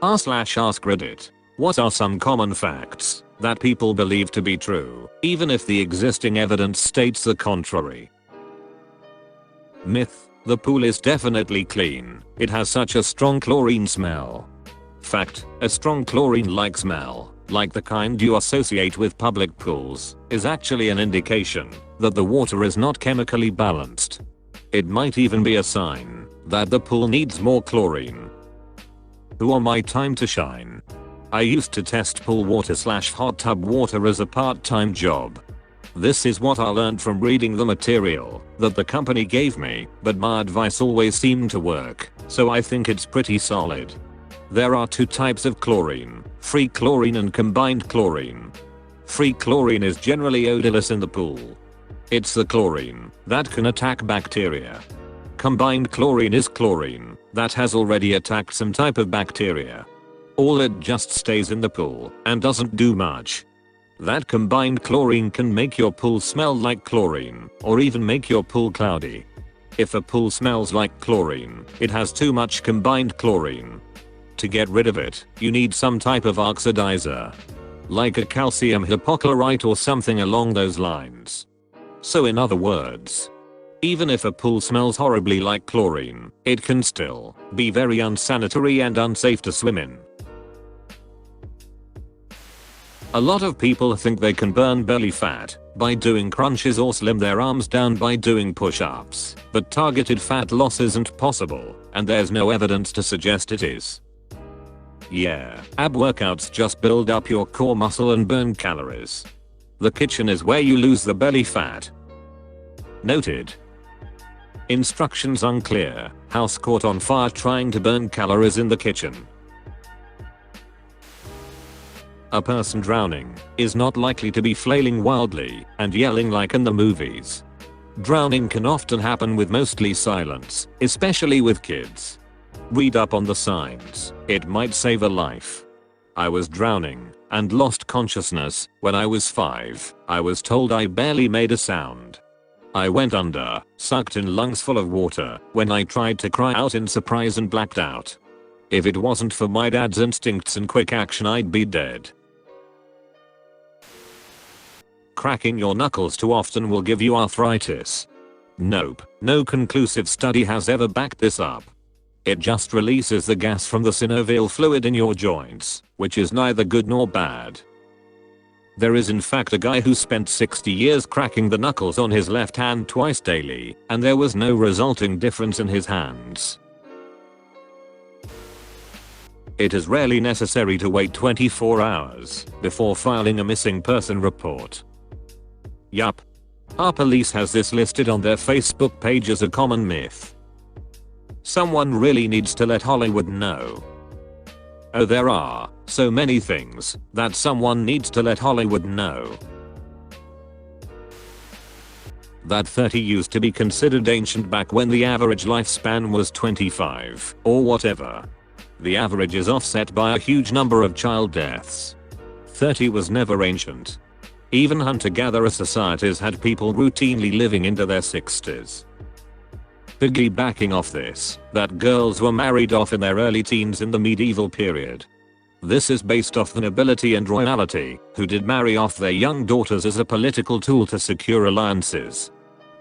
r/AskReddit. What are some common facts that people believe to be true, even if the existing evidence states the contrary? Myth: the pool is definitely clean. It has such a strong chlorine smell. Fact: a strong chlorine-like smell, like the kind you associate with public pools, is actually an indication that the water is not chemically balanced. It might even be a sign that the pool needs more chlorine. Who are my time to shine? I used to test pool water/hot tub water as a part-time job. This is what I learned from reading the material that the company gave me, but my advice always seemed to work, so I think it's pretty solid. There are two types of chlorine: free chlorine and combined chlorine. Free chlorine is generally odorless in the pool. It's the chlorine that can attack bacteria. Combined chlorine is chlorine that has already attacked some type of bacteria. All it just stays in the pool and doesn't do much. That combined chlorine can make your pool smell like chlorine, or even make your pool cloudy. If a pool smells like chlorine, it has too much combined chlorine. To get rid of it, you need some type of oxidizer, like a calcium hypochlorite or something along those lines. So in other words, even if a pool smells horribly like chlorine, it can still be very unsanitary and unsafe to swim in. A lot of people think they can burn belly fat by doing crunches or slim their arms down by doing push-ups, but targeted fat loss isn't possible, and there's no evidence to suggest it is. Yeah, ab workouts just build up your core muscle and burn calories. The kitchen is where you lose the belly fat. Noted. Instructions unclear. House caught on fire trying to burn calories in the kitchen. A person drowning is not likely to be flailing wildly and yelling like in the movies. Drowning can often happen with mostly silence, especially with kids. Read up on the signs. It might save a life. I was drowning and lost consciousness when I was 5. I was told I barely made a sound. I went under, sucked in lungs full of water when I tried to cry out in surprise and blacked out. If it wasn't for my dad's instincts and quick action, I'd be dead. Cracking your knuckles too often will give you arthritis. Nope, no conclusive study has ever backed this up. It just releases the gas from the synovial fluid in your joints, which is neither good nor bad. There is in fact a guy who spent 60 years cracking the knuckles on his left hand twice daily, and there was no resulting difference in his hands. It is rarely necessary to wait 24 hours before filing a missing person report. Yup. Our police has this listed on their Facebook page as a common myth. Someone really needs to let Hollywood know. Oh, there are so many things that someone needs to let Hollywood know. That 30 used to be considered ancient back when the average lifespan was 25 or whatever. The average is offset by a huge number of child deaths. 30 was never ancient. Even hunter-gatherer societies had people routinely living into their 60s. Piggybacking off this, that girls were married off in their early teens in the medieval period. This is based off the nobility and royalty, who did marry off their young daughters as a political tool to secure alliances.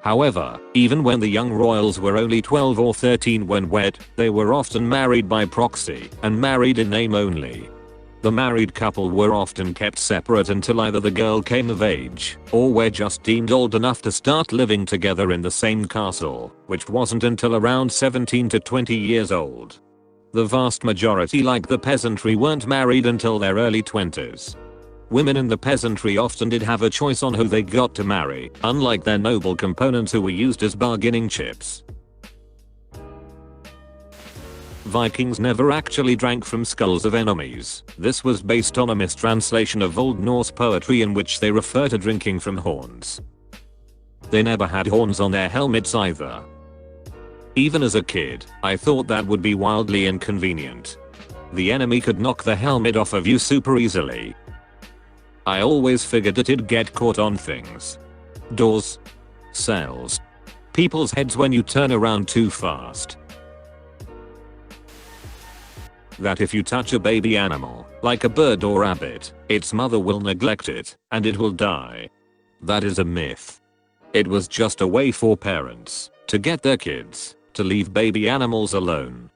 However, even when the young royals were only 12 or 13 when wed, they were often married by proxy and married in name only. The married couple were often kept separate until either the girl came of age or were just deemed old enough to start living together in the same castle, which wasn't until around 17 to 20 years old. The vast majority, like the peasantry, weren't married until their early 20s. Women in the peasantry often did have a choice on who they got to marry, unlike their noble components who were used as bargaining chips. Vikings never actually drank from skulls of enemies. This was based on a mistranslation of Old Norse poetry in which they refer to drinking from horns. They never had horns on their helmets either. Even as a kid, I thought that would be wildly inconvenient. The enemy could knock the helmet off of you super easily. I always figured that it'd get caught on things. Doors. Cells. People's heads when you turn around too fast. that if you touch a baby animal, like a bird or rabbit, its mother will neglect it, and it will die. That is a myth. It was just a way for parents to get their kids to leave baby animals alone.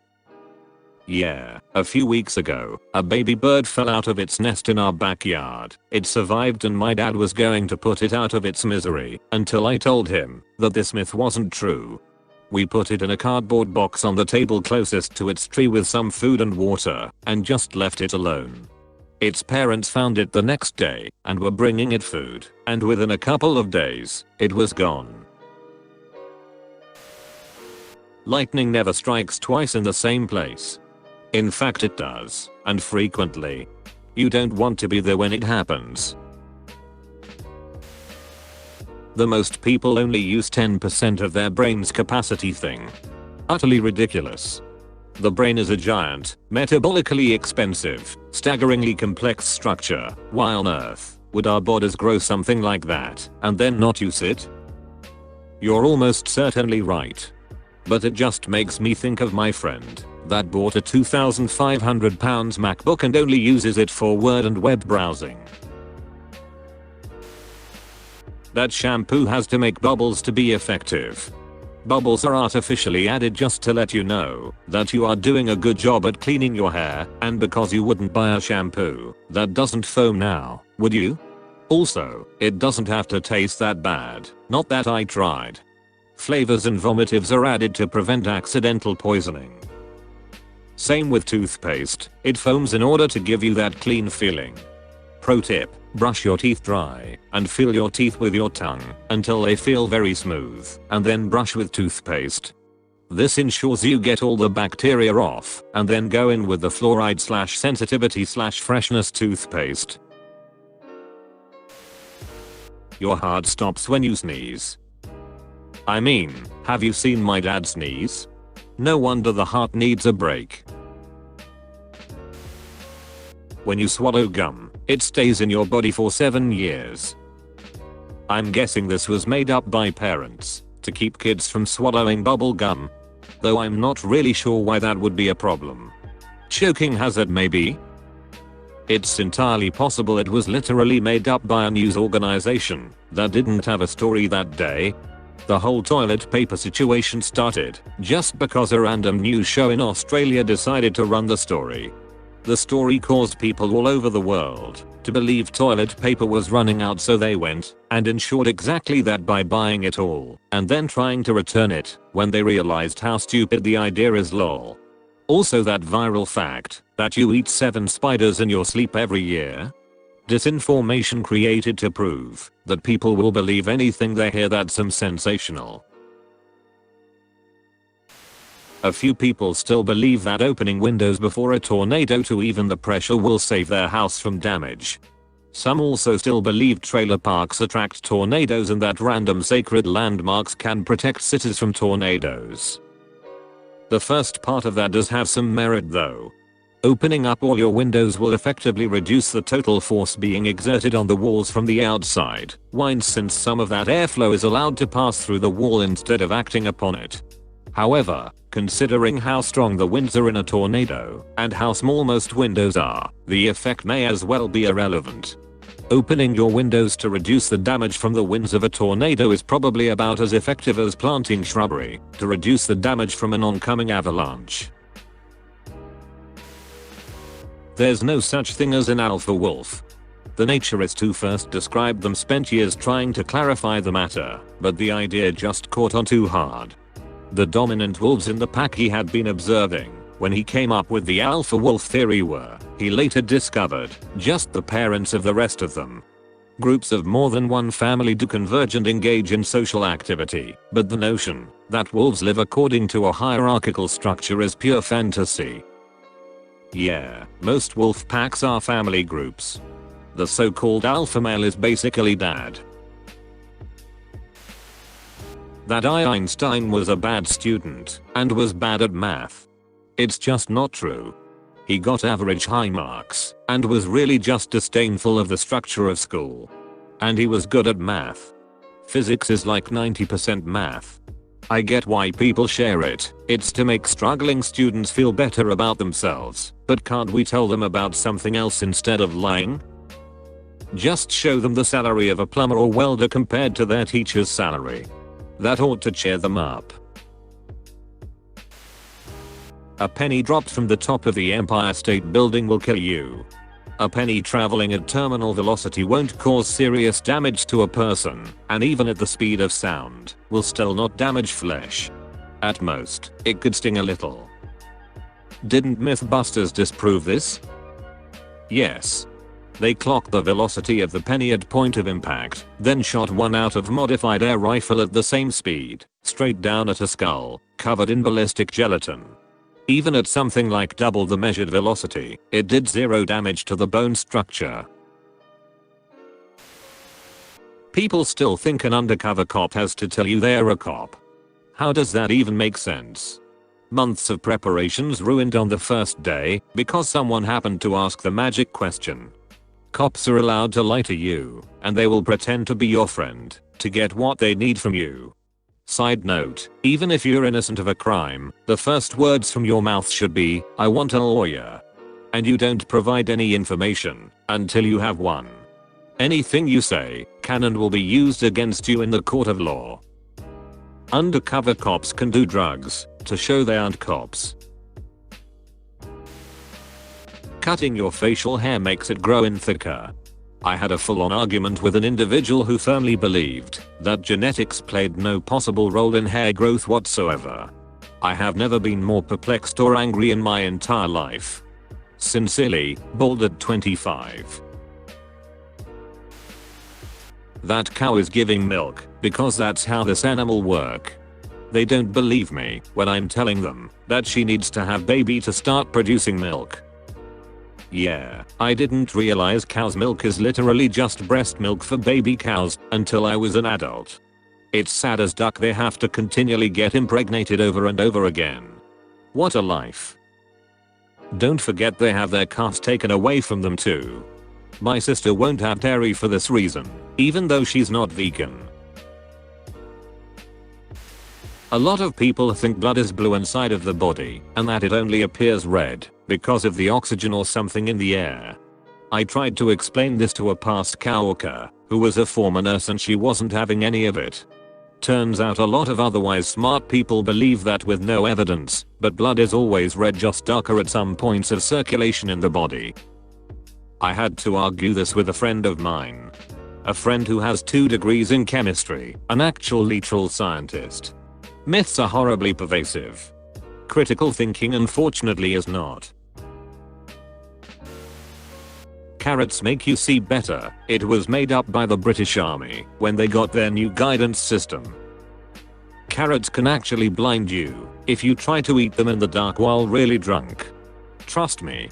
Yeah, a few weeks ago, a baby bird fell out of its nest in our backyard. It survived and my dad was going to put it out of its misery until I told him that this myth wasn't true. We put it in a cardboard box on the table closest to its tree with some food and water and just left it alone. Its parents found it the next day and were bringing it food, and within a couple of days, it was gone. Lightning never strikes twice in the same place. In fact it does, and frequently. You don't want to be there when it happens. The most people only use 10% of their brain's capacity thing. Utterly ridiculous. The brain is a giant, metabolically expensive, staggeringly complex structure. Why on earth would our bodies grow something like that and then not use it? You're almost certainly right. But it just makes me think of my friend that bought a £2,500 MacBook and only uses it for Word and web browsing. That shampoo has to make bubbles to be effective. Bubbles are artificially added just to let you know that you are doing a good job at cleaning your hair, and because you wouldn't buy a shampoo that doesn't foam now, would you? Also, it doesn't have to taste that bad, not that I tried. Flavors and vomitives are added to prevent accidental poisoning. Same with toothpaste, it foams in order to give you that clean feeling. Pro tip, brush your teeth dry and fill your teeth with your tongue until they feel very smooth, and then brush with toothpaste. This ensures you get all the bacteria off, and then go in with the fluoride/sensitivity/freshness toothpaste. Your heart stops when you sneeze. I mean, have you seen my dad sneeze? No wonder the heart needs a break. When you swallow gum, it stays in your body for 7 years. I'm guessing this was made up by parents to keep kids from swallowing bubble gum. Though I'm not really sure why that would be a problem. Choking hazard maybe? It's entirely possible it was literally made up by a news organization that didn't have a story that day. The whole toilet paper situation started just because a random news show in Australia decided to run the story. The story caused people all over the world to believe toilet paper was running out, so they went and ensured exactly that by buying it all and then trying to return it when they realized how stupid the idea is, lol. Also that viral fact that you eat 7 spiders in your sleep every year? Disinformation created to prove that people will believe anything they hear that's sensational. A few people still believe that opening windows before a tornado to even the pressure will save their house from damage. Some also still believe trailer parks attract tornadoes and that random sacred landmarks can protect cities from tornadoes. The first part of that does have some merit though. Opening up all your windows will effectively reduce the total force being exerted on the walls from the outside, since some of that airflow is allowed to pass through the wall instead of acting upon it. However, considering how strong the winds are in a tornado and how small most windows are, the effect may as well be irrelevant. Opening your windows to reduce the damage from the winds of a tornado is probably about as effective as planting shrubbery to reduce the damage from an oncoming avalanche. There's no such thing as an alpha wolf. The naturist who first described them spent years trying to clarify the matter, but the idea just caught on too hard. The dominant wolves in the pack he had been observing when he came up with the alpha wolf theory were, he later discovered, just the parents of the rest of them. Groups of more than one family do converge and engage in social activity, but the notion that wolves live according to a hierarchical structure is pure fantasy. Yeah, most wolf packs are family groups. The so-called alpha male is basically dad. That Einstein was a bad student and was bad at math. It's just not true. He got average high marks and was really just disdainful of the structure of school. And he was good at math. Physics is like 90% math. I get why people share it. It's to make struggling students feel better about themselves. But can't we tell them about something else instead of lying? Just show them the salary of a plumber or welder compared to their teacher's salary. That ought to cheer them up. A penny dropped from the top of the Empire State Building will kill you. A penny traveling at terminal velocity won't cause serious damage to a person, and even at the speed of sound, will still not damage flesh. At most, it could sting a little. Didn't Mythbusters disprove this? Yes. They clocked the velocity of the penny at point of impact, then shot one out of modified air rifle at the same speed, straight down at a skull, covered in ballistic gelatin. Even at something like double the measured velocity, it did zero damage to the bone structure. People still think an undercover cop has to tell you they're a cop. How does that even make sense? Months of preparations ruined on the first day because someone happened to ask the magic question. Cops are allowed to lie to you, and they will pretend to be your friend to get what they need from you. Side note, even if you're innocent of a crime, the first words from your mouth should be, "I want a lawyer." And you don't provide any information until you have one. Anything you say can and will be used against you in the court of law. Undercover cops can do drugs to show they aren't cops. Cutting your facial hair makes it grow in thicker. I had a full-on argument with an individual who firmly believed that genetics played no possible role in hair growth whatsoever. I have never been more perplexed or angry in my entire life. Sincerely, bald at 25. That cow is giving milk because that's how this animal work. They don't believe me when I'm telling them that she needs to have baby to start producing milk. Yeah, I didn't realize cow's milk is literally just breast milk for baby cows until I was an adult. It's sad as duck they have to continually get impregnated over and over again. What a life. Don't forget they have their calves taken away from them too. My sister won't have dairy for this reason, even though she's not vegan. A lot of people think blood is blue inside of the body and that it only appears red because of the oxygen or something in the air. I tried to explain this to a past coworker who was a former nurse and she wasn't having any of it. Turns out a lot of otherwise smart people believe that with no evidence, but blood is always red, just darker at some points of circulation in the body. I had to argue this with a friend of mine. A friend who has 2 degrees in chemistry, an actual literal scientist. Myths are horribly pervasive. Critical thinking unfortunately is not. Carrots make you see better. It was made up by the British Army when they got their new guidance system. Carrots can actually blind you if you try to eat them in the dark while really drunk. Trust me.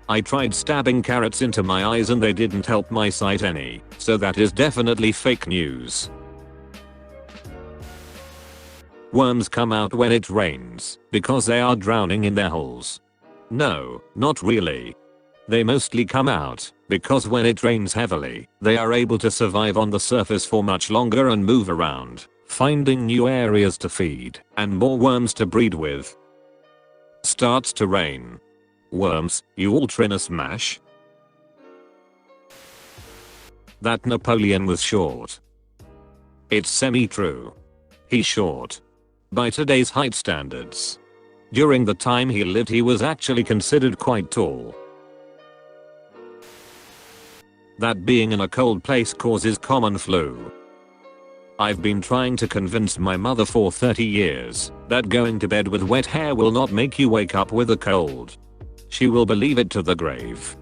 I tried stabbing carrots into my eyes and they didn't help my sight any, so that is definitely fake news. Worms come out when it rains because they are drowning in their holes. No, not really. They mostly come out because when it rains heavily, they are able to survive on the surface for much longer and move around, finding new areas to feed and more worms to breed with. Starts to rain. Worms, you all trin a smash? That Napoleon was short. It's semi-true. He's short. By today's height standards. During the time he lived he was actually considered quite tall. That being in a cold place causes common flu. I've been trying to convince my mother for 30 years that going to bed with wet hair will not make you wake up with a cold. She will believe it to the grave.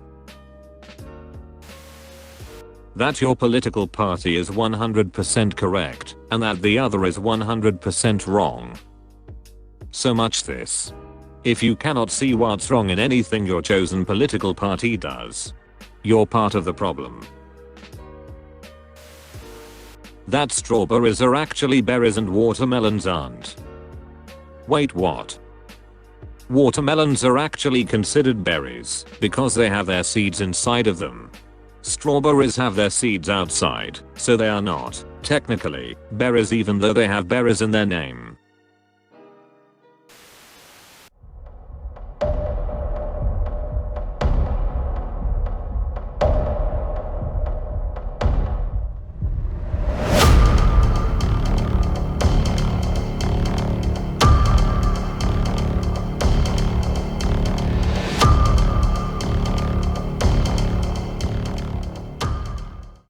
That your political party is 100% correct and that the other is 100% wrong. So much this. If you cannot see what's wrong in anything your chosen political party does, you're part of the problem. That strawberries are actually berries and watermelons aren't. Wait, what? Watermelons are actually considered berries because they have their seeds inside of them. Strawberries have their seeds outside, so they are not, technically, berries even though they have berries in their name.